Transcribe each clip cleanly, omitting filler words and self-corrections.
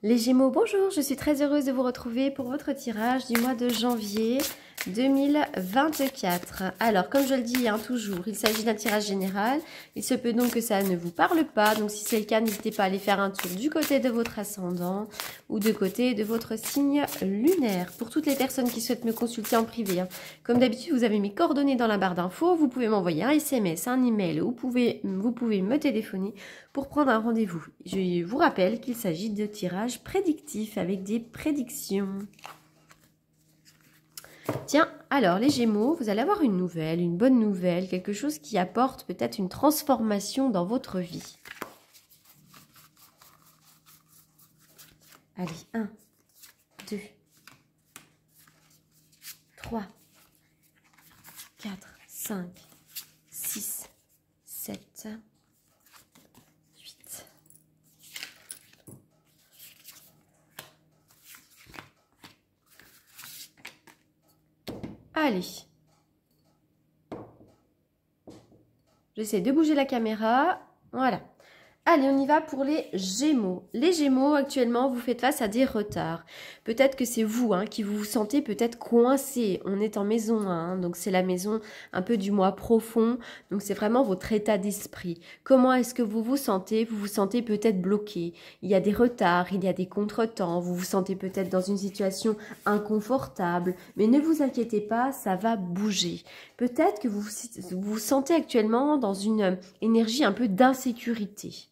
Les Gémeaux, bonjour, je suis très heureuse de vous retrouver pour votre tirage du mois de janvier 2024. Alors, comme je le dis toujours, il s'agit d'un tirage général. Il se peut donc que ça ne vous parle pas. Donc, si c'est le cas, n'hésitez pas à aller faire un tour du côté de votre ascendant ou de côté de votre signe lunaire. Pour toutes les personnes qui souhaitent me consulter en privé, comme d'habitude, vous avez mes coordonnées dans la barre d'infos. Vous pouvez m'envoyer un SMS, un email ou vous pouvez me téléphoner pour prendre un rendez-vous. Je vous rappelle qu'il s'agit de tirages prédictifs avec des prédictions. Tiens, alors les Gémeaux, vous allez avoir une nouvelle, une bonne nouvelle, quelque chose qui apporte peut-être une transformation dans votre vie. Allez, 1, 2, 3, 4, 5, 6, 7, 8. Allez. J'essaie de bouger la caméra. Voilà. Allez, on y va pour les Gémeaux. Les Gémeaux, actuellement, vous faites face à des retards. Peut-être que c'est vous qui vous sentez peut-être coincé. On est en maison 1, donc c'est la maison un peu du moi profond. Donc c'est vraiment votre état d'esprit. Comment est-ce que vous vous sentez? Vous vous sentez peut-être bloqué. Il y a des retards, il y a des contretemps. Vous vous sentez peut-être dans une situation inconfortable. Mais ne vous inquiétez pas, ça va bouger. Peut-être que vous vous sentez actuellement dans une énergie un peu d'insécurité.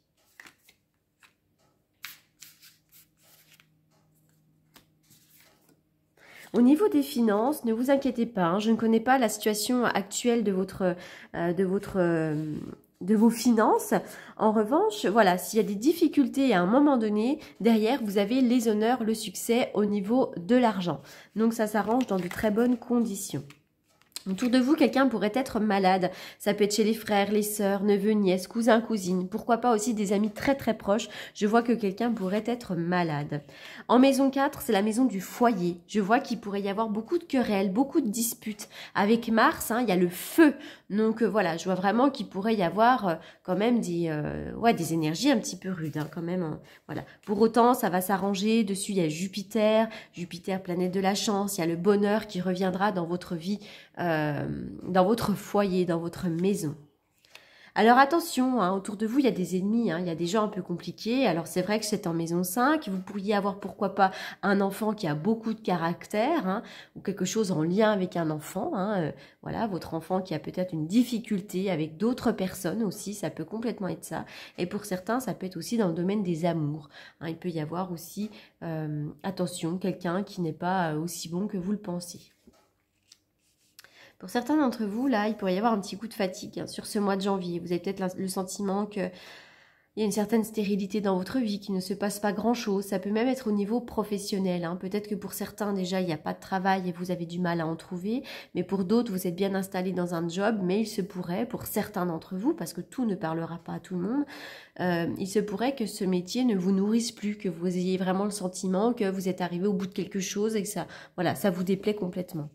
Au niveau des finances, ne vous inquiétez pas, je ne connais pas la situation actuelle de vos finances. En revanche, voilà, s'il y a des difficultés à un moment donné, derrière, vous avez les honneurs, le succès au niveau de l'argent. Donc, ça s'arrange dans de très bonnes conditions. Autour de vous, quelqu'un pourrait être malade. Ça peut être chez les frères, les sœurs, neveux, nièces, cousins, cousines. Pourquoi pas aussi des amis très très proches. Je vois que quelqu'un pourrait être malade. En maison 4, c'est la maison du foyer. Je vois qu'il pourrait y avoir beaucoup de querelles, beaucoup de disputes. Avec Mars, il y a le feu. Donc voilà, je vois vraiment qu'il pourrait y avoir quand même des énergies un petit peu rudes. Quand même, voilà. Pour autant, ça va s'arranger. Dessus, il y a Jupiter. Jupiter, planète de la chance. Il y a le bonheur qui reviendra dans votre vie. Dans votre foyer, dans votre maison. Alors attention, autour de vous, il y a des ennemis, il y a des gens un peu compliqués. Alors c'est vrai que c'est en maison 5, vous pourriez avoir pourquoi pas un enfant qui a beaucoup de caractère, ou quelque chose en lien avec un enfant. Voilà, votre enfant qui a peut-être une difficulté avec d'autres personnes aussi, ça peut complètement être ça. Et pour certains, ça peut être aussi dans le domaine des amours. Il peut y avoir aussi, attention, quelqu'un qui n'est pas aussi bon que vous le pensez. Pour certains d'entre vous, là, il pourrait y avoir un petit coup de fatigue sur ce mois de janvier. Vous avez peut-être le sentiment qu'il y a une certaine stérilité dans votre vie, qu'il ne se passe pas grand-chose. Ça peut même être au niveau professionnel. Peut-être que pour certains, déjà, il n'y a pas de travail et vous avez du mal à en trouver. Mais pour d'autres, vous êtes bien installé dans un job. Mais il se pourrait, pour certains d'entre vous, parce que tout ne parlera pas à tout le monde, il se pourrait que ce métier ne vous nourrisse plus, que vous ayez vraiment le sentiment que vous êtes arrivé au bout de quelque chose et que ça vous déplaît complètement.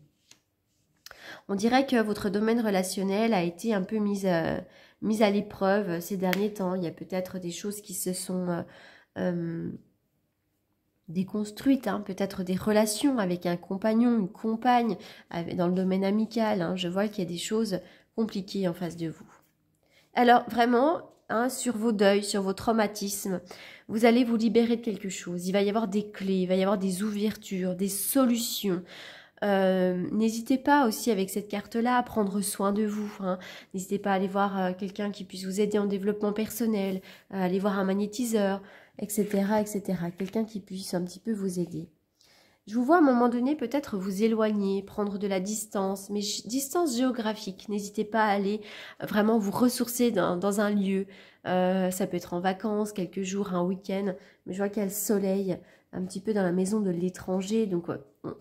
On dirait que votre domaine relationnel a été un peu mis à l'épreuve ces derniers temps. Il y a peut-être des choses qui se sont déconstruites, peut-être des relations avec un compagnon, une compagne, dans le domaine amical. Je vois qu'il y a des choses compliquées en face de vous. Alors vraiment, sur vos deuils, sur vos traumatismes, vous allez vous libérer de quelque chose. Il va y avoir des clés, il va y avoir des ouvertures, des solutions. N'hésitez pas aussi avec cette carte-là à prendre soin de vous. N'hésitez pas à aller voir quelqu'un qui puisse vous aider en développement personnel, à aller voir un magnétiseur, etc. etc. Quelqu'un qui puisse un petit peu vous aider. Je vous vois à un moment donné peut-être vous éloigner, prendre de la distance, mais distance géographique. N'hésitez pas à aller vraiment vous ressourcer dans un lieu. Ça peut être en vacances, quelques jours, un week-end. Mais je vois qu'il y a le soleil un petit peu dans la maison de l'étranger. Donc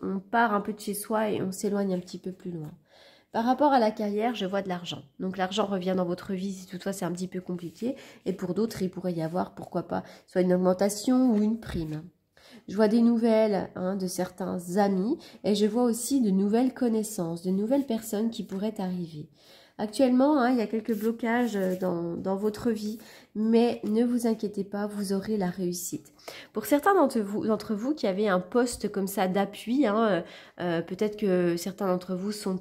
on part un peu de chez soi et on s'éloigne un petit peu plus loin. Par rapport à la carrière, je vois de l'argent. Donc l'argent revient dans votre vie si toutefois c'est un petit peu compliqué. Et pour d'autres, il pourrait y avoir, pourquoi pas, soit une augmentation ou une prime. Je vois des nouvelles de certains amis et je vois aussi de nouvelles connaissances, de nouvelles personnes qui pourraient arriver. Actuellement, hein, il y a quelques blocages dans votre vie, mais ne vous inquiétez pas, vous aurez la réussite. Pour certains d'entre vous qui avaient un poste comme ça d'appui, hein, peut-être que certains d'entre vous sont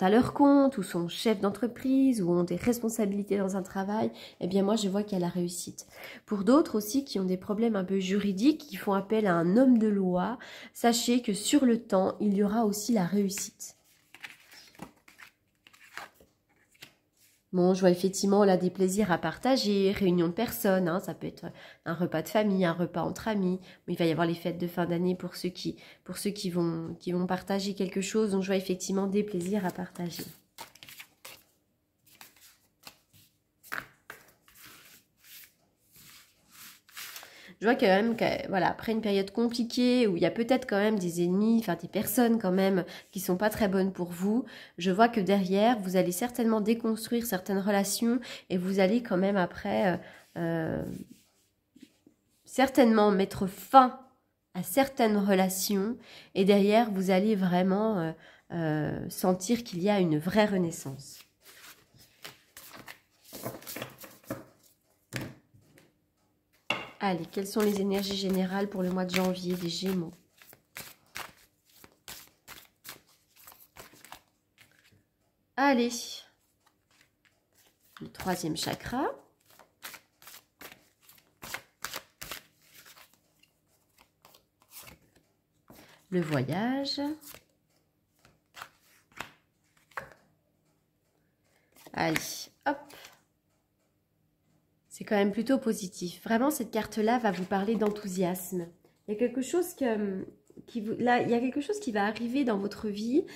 à leur compte, ou sont chefs d'entreprise, ou ont des responsabilités dans un travail, eh bien moi je vois qu'il y a la réussite. Pour d'autres aussi qui ont des problèmes un peu juridiques, qui font appel à un homme de loi, sachez que sur le temps, il y aura aussi la réussite. Bon, je vois effectivement là des plaisirs à partager, réunion de personnes, hein, ça peut être un repas de famille, un repas entre amis. Mais il va y avoir les fêtes de fin d'année pour ceux qui vont partager quelque chose. Donc je vois effectivement des plaisirs à partager. Je vois quand même que, voilà, après une période compliquée où il y a peut-être quand même des ennemis, enfin des personnes quand même qui sont pas très bonnes pour vous, je vois que derrière, vous allez certainement déconstruire certaines relations et vous allez quand même après certainement mettre fin à certaines relations et derrière, vous allez vraiment sentir qu'il y a une vraie renaissance. Allez, quelles sont les énergies générales pour le mois de janvier des Gémeaux? Allez, le 3e chakra. Le voyage. Allez, hop. C'est quand même plutôt positif. Vraiment, cette carte-là va vous parler d'enthousiasme. Il y a quelque chose il y a quelque chose qui va arriver dans votre vie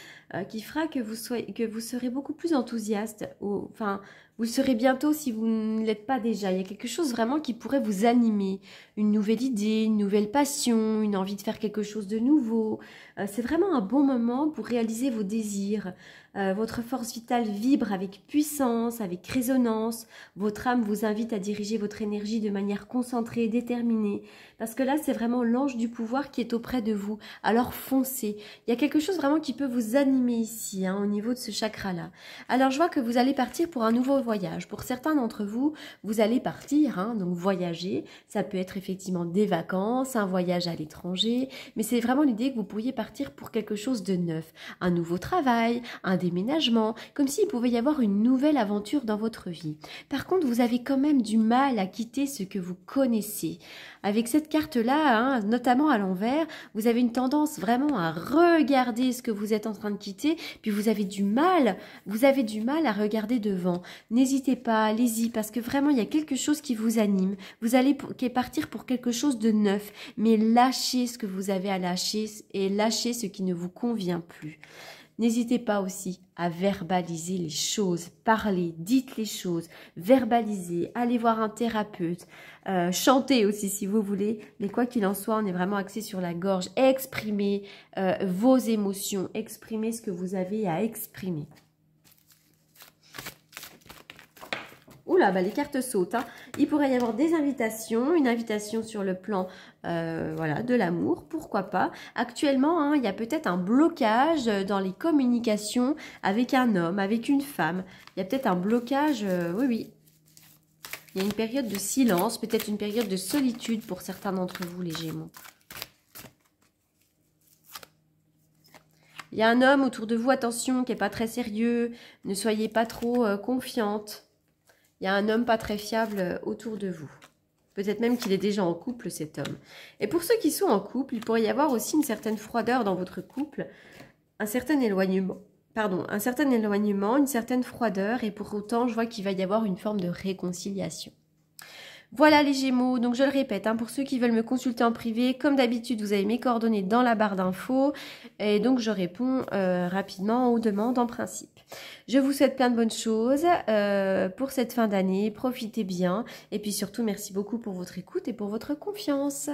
qui fera que vous serez beaucoup plus enthousiaste. Enfin, vous le serez bientôt si vous ne l'êtes pas déjà. Il y a quelque chose vraiment qui pourrait vous animer. Une nouvelle idée, une nouvelle passion, une envie de faire quelque chose de nouveau. C'est vraiment un bon moment pour réaliser vos désirs. Votre force vitale vibre avec puissance, avec résonance. Votre âme vous invite à diriger votre énergie de manière concentrée et déterminée. Parce que là, c'est vraiment l'ange du pouvoir qui est auprès de vous. Alors foncez. Il y a quelque chose vraiment qui peut vous animer ici, hein, au niveau de ce chakra-là. Alors je vois que vous allez partir pour un nouveau voyage. Pour certains d'entre vous, vous allez partir, hein, donc voyager. Ça peut être effectivement des vacances, un voyage à l'étranger. Mais c'est vraiment l'idée que vous pourriez partir pour quelque chose de neuf. Un nouveau travail, un déménagement, comme s'il pouvait y avoir une nouvelle aventure dans votre vie. Par contre, vous avez quand même du mal à quitter ce que vous connaissez. Avec cette carte-là, hein, notamment à l'envers, vous avez une tendance vraiment à regarder ce que vous êtes en train de quitter, puis vous avez du mal à regarder devant. N'hésitez pas, allez-y, parce que vraiment, il y a quelque chose qui vous anime. Vous allez partir pour quelque chose de neuf, mais lâchez ce que vous avez à lâcher et lâchez ce qui ne vous convient plus. N'hésitez pas aussi à verbaliser les choses, parlez, dites les choses, verbalisez, allez voir un thérapeute, chantez aussi si vous voulez, mais quoi qu'il en soit, on est vraiment axé sur la gorge. Exprimez vos émotions, exprimez ce que vous avez à exprimer. Oula, bah les cartes sautent. Hein. Il pourrait y avoir des invitations, une invitation sur le plan voilà, de l'amour, pourquoi pas. Actuellement, hein, il y a peut-être un blocage dans les communications avec un homme, avec une femme. Il y a peut-être un blocage, oui, oui. Il y a une période de silence, peut-être une période de solitude pour certains d'entre vous, les Gémeaux. Il y a un homme autour de vous, attention, qui n'est pas très sérieux. Ne soyez pas trop confiante. Il y a un homme pas très fiable autour de vous. Peut-être même qu'il est déjà en couple, cet homme. Et pour ceux qui sont en couple, il pourrait y avoir aussi une certaine froideur dans votre couple, un certain éloignement. Pardon, un certain éloignement, une certaine froideur, et pour autant, je vois qu'il va y avoir une forme de réconciliation. Voilà les Gémeaux, donc je le répète, hein, pour ceux qui veulent me consulter en privé, comme d'habitude, vous avez mes coordonnées dans la barre d'infos, et donc je réponds rapidement aux demandes en principe. Je vous souhaite plein de bonnes choses pour cette fin d'année, profitez bien, et puis surtout merci beaucoup pour votre écoute et pour votre confiance.